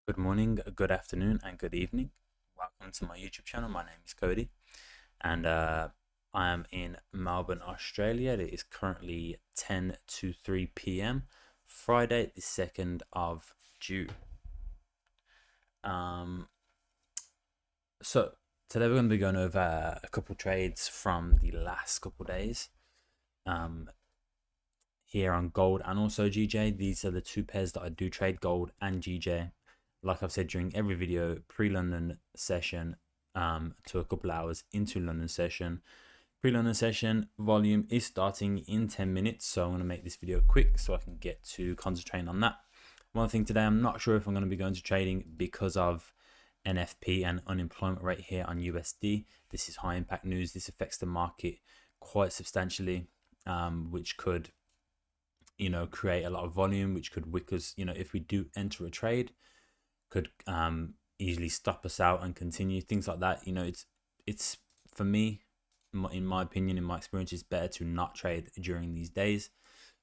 Good morning, good afternoon, and good evening. Welcome to my YouTube channel. My name is Cody, and I am in Melbourne, Australia. It is currently 10 to 3 p.m. Friday, the 2nd of June. So today we're going to be going over a couple trades from the last couple days. Here on gold and also GJ. These are the two pairs that I do trade, gold and GJ. Like I've said during every video, pre-London session to a couple hours into London session. Pre-London session volume is starting in 10 minutes, so I'm going to make this video quick so I can get to concentrating on that. One thing today, I'm not sure if I'm going to be going to trading because of NFP and unemployment rate here on USD. This is high impact news. This affects the market quite substantially, which could create a lot of volume, which could wick us, if we do enter a trade, could easily stop us out and continue things like that. It's for me, in my opinion, in my experience, it's better to not trade during these days.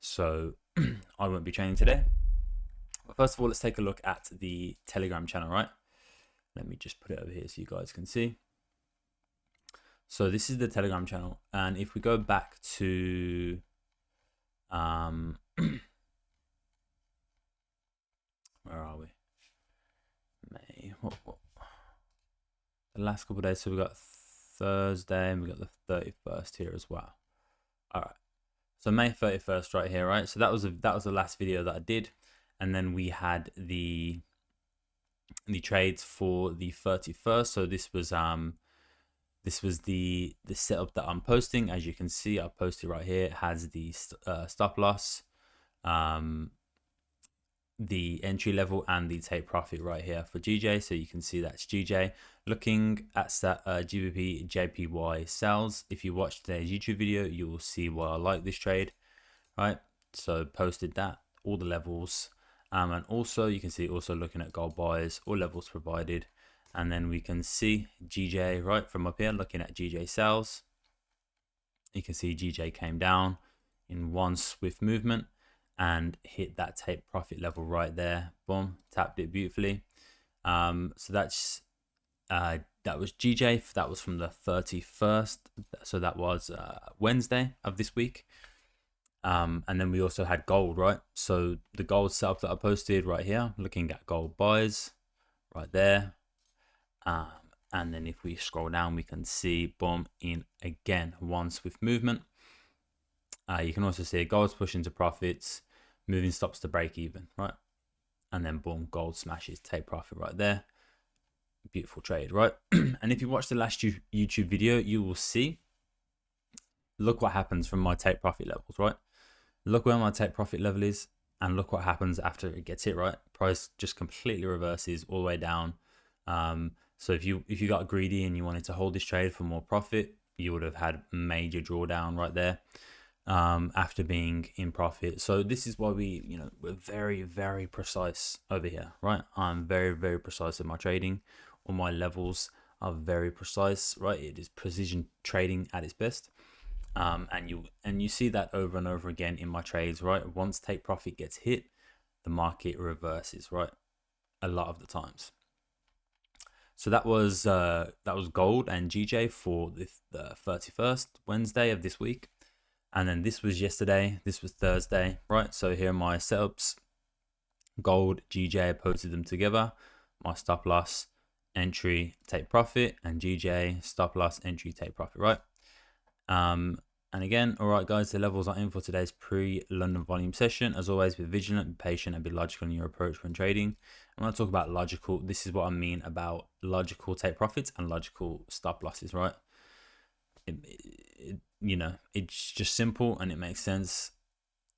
So I won't be trading today. But first of all, let's take a look at the Telegram channel, right? Let me just put it over here so you guys can see. So this is the Telegram channel, and if we go back to where are we? May. What? The last couple of days. So we got Thursday and we got the 31st here as well. All right. So May 31st right here, right? So that was the last video that I did, and then we had the trades for the 31st. So this was the setup that I'm posting. As you can see, I posted right here. It has the stop loss, the entry level, and the take profit right here for GJ. So you can see that's GJ. Looking at gbpjpy sells. If you watch today's YouTube video, you will see why I like this trade, right? So posted that, all the levels, and also you can see also looking at gold buys, all levels provided. And then we can see GJ right from up here, looking at GJ sells. You can see GJ came down in one swift movement and hit that take profit level right there. Boom, tapped it beautifully. So that's that was GJ. That was from the 31st. So that was Wednesday of this week. And then we also had gold, right? So the gold setup that I posted right here, looking at gold buys right there. And then if we scroll down, we can see, boom, in again, one swift movement. You can also see gold's pushing to profits, moving stops to break even, right? And then boom, gold smashes, take profit right there. Beautiful trade, right? And if you watch the last YouTube video, you will see, look what happens from my take profit levels, right? Look where my take profit level is, and look what happens after it gets hit, right? Price just completely reverses all the way down. So if you got greedy and you wanted to hold this trade for more profit, you would have had major drawdown right there after being in profit. So this is why we're very, very precise over here, right? I'm very, very precise in my trading. All my levels are very precise, right? It is precision trading at its best. And you see that over and over again in my trades, right? Once take profit gets hit, the market reverses, right? A lot of the times. So that was gold and GJ for the 31st Wednesday of this week, and then this was yesterday. This was Thursday, right? So here are my setups. Gold, GJ, I posted them together. My stop loss, entry, take profit, and GJ, stop loss, entry, take profit, right? And again, all right, guys, the levels are in for today's pre-London volume session. As always, be vigilant, be patient, and be logical in your approach when trading. And when I talk about logical, this is what I mean about logical take profits and logical stop losses, right? It's just simple and it makes sense,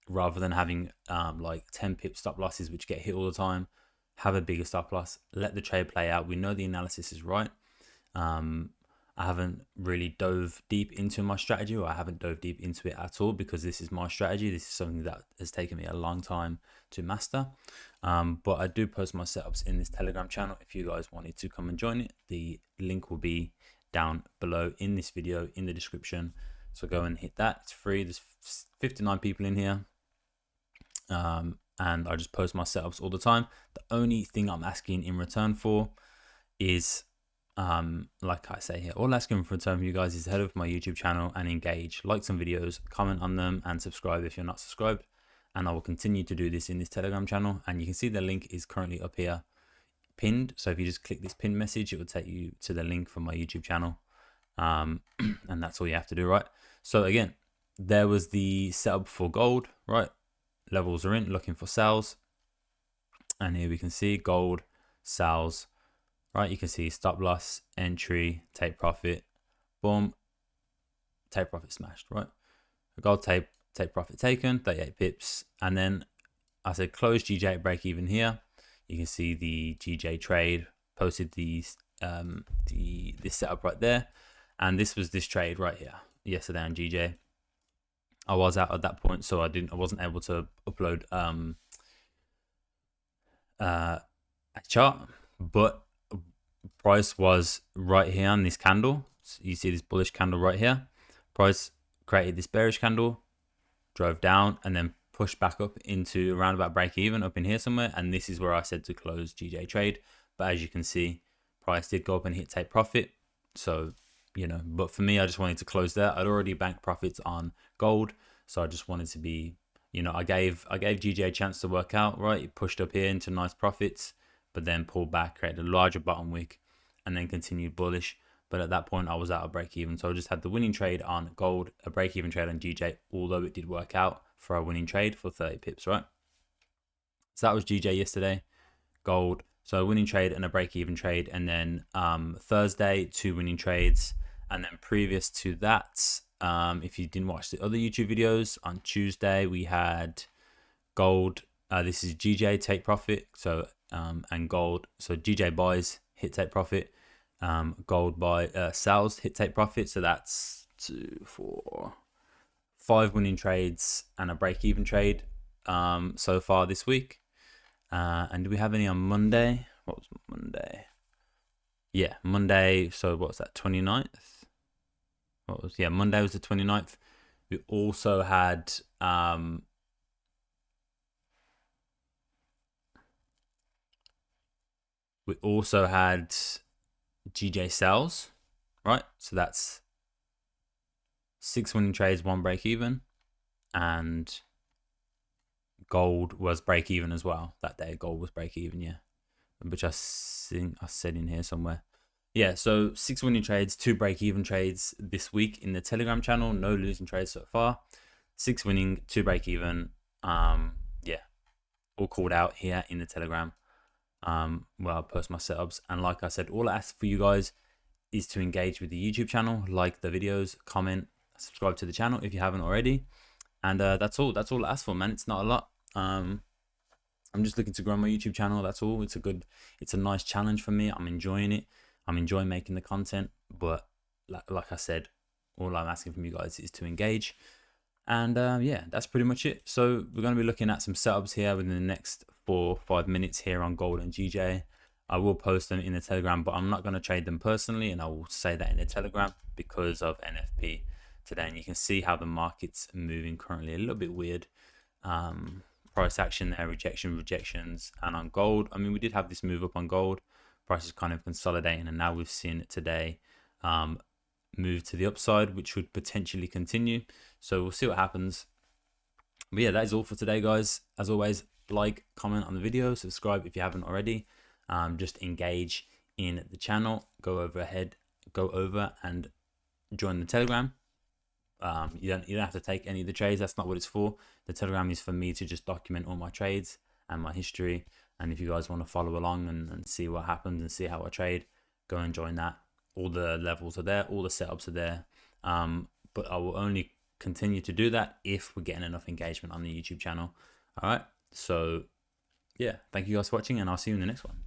rather than having like 10 pip stop losses which get hit all the time. Have a bigger stop loss, let the trade play out. We know the analysis is right. I haven't really dove deep into my strategy, or I haven't dove deep into it at all, because this is my strategy. This is something that has taken me a long time to master. But I do post my setups in this Telegram channel. If you guys wanted to come and join it, the link will be down below in this video in the description. So go and hit that. It's free. There's 59 people in here. and I just post my setups all the time. The only thing I'm asking in return for is, like I say here, all asking for return from you guys is to head over to my YouTube channel and engage, like some videos, comment on them, and subscribe if you're not subscribed. And I will continue to do this in this Telegram channel, and you can see the link is currently up here pinned. So if you just click this pinned message, it will take you to the link from my YouTube channel, and that's all you have to do, right? So again, there was the setup for gold, right? Levels are in, looking for sales, and here we can see gold sales, right? You can see stop loss, entry, take profit, boom, take profit smashed, right? Gold take profit taken, 38 pips, and then I said close GJ at break even here. You can see the GJ trade posted this setup right there, and this was this trade right here yesterday on GJ. I was out at that point, so I wasn't able to upload a chart, but price was right here on this candle. So you see this bullish candle right here. Price created this bearish candle, drove down, and then pushed back up into around about break even up in here somewhere, and this is where I said to close GJ trade. But as you can see, price did go up and hit take profit. So, you know, but for me, I just wanted to close there. I'd already banked profits on gold, so I just wanted to be, you know, I gave GJ a chance to work out, right? It pushed up here into nice profits, but then pulled back, created a larger bottom wick, and then continued bullish. But at that point, I was out of break even, so I just had the winning trade on gold, a break even trade on GJ, although it did work out for a winning trade for 30 pips, right? So that was GJ yesterday, gold. So a winning trade and a break even trade, and then Thursday, 2 winning trades. And then previous to that, if you didn't watch the other YouTube videos, on Tuesday we had gold. This is GJ take profit. So and gold. So GJ buys, hit take profit. Gold buy sells, hit take profit. So that's 2, 4, 5 winning trades and a break even trade so far this week. And do we have any on Monday? What was Monday? Yeah, Monday. So what's that? 29th. Monday was the 29th. We also had GJ sells, right? So that's 6 winning trades, 1 break even, and gold was break even as well that day. Gold was break even, yeah, which I think I said in here somewhere. Yeah, so 6 winning trades, 2 break even trades this week in the Telegram channel. No losing trades so far. 6 winning, 2 break even. Yeah, all called out here in the Telegram. Where I post my setups, and like I said, all I ask for you guys is to engage with the YouTube channel, like the videos, comment, subscribe to the channel if you haven't already, and that's all I ask for, man. It's not a lot. I'm just looking to grow my YouTube channel, that's all. It's a nice challenge for me. I'm enjoying it. I'm enjoying making the content, but like I said, all I'm asking from you guys is to engage. And yeah, that's pretty much it. So we're going to be looking at some setups here within the next 4 or 5 minutes here on gold and GJ. I will post them in the Telegram, but I'm not going to trade them personally, and I will say that in the Telegram because of NFP today. And you can see how the market's moving currently, a little bit weird. Price action there, rejections, and on gold, I mean, we did have this move up on gold. Price is kind of consolidating, and now we've seen it today move to the upside, which would potentially continue. So we'll see what happens. But yeah, that is all for today, guys. As always, like, comment on the video, subscribe if you haven't already. Just engage in the channel. Go over and join the Telegram. You don't have to take any of the trades. That's not what it's for. The Telegram is for me to just document all my trades and my history. And if you guys want to follow along and see what happens and see how I trade, go and join that. All the levels are there, all the setups are there. But I will only continue to do that if we're getting enough engagement on the YouTube channel. All right. So yeah, thank you guys for watching, and I'll see you in the next one.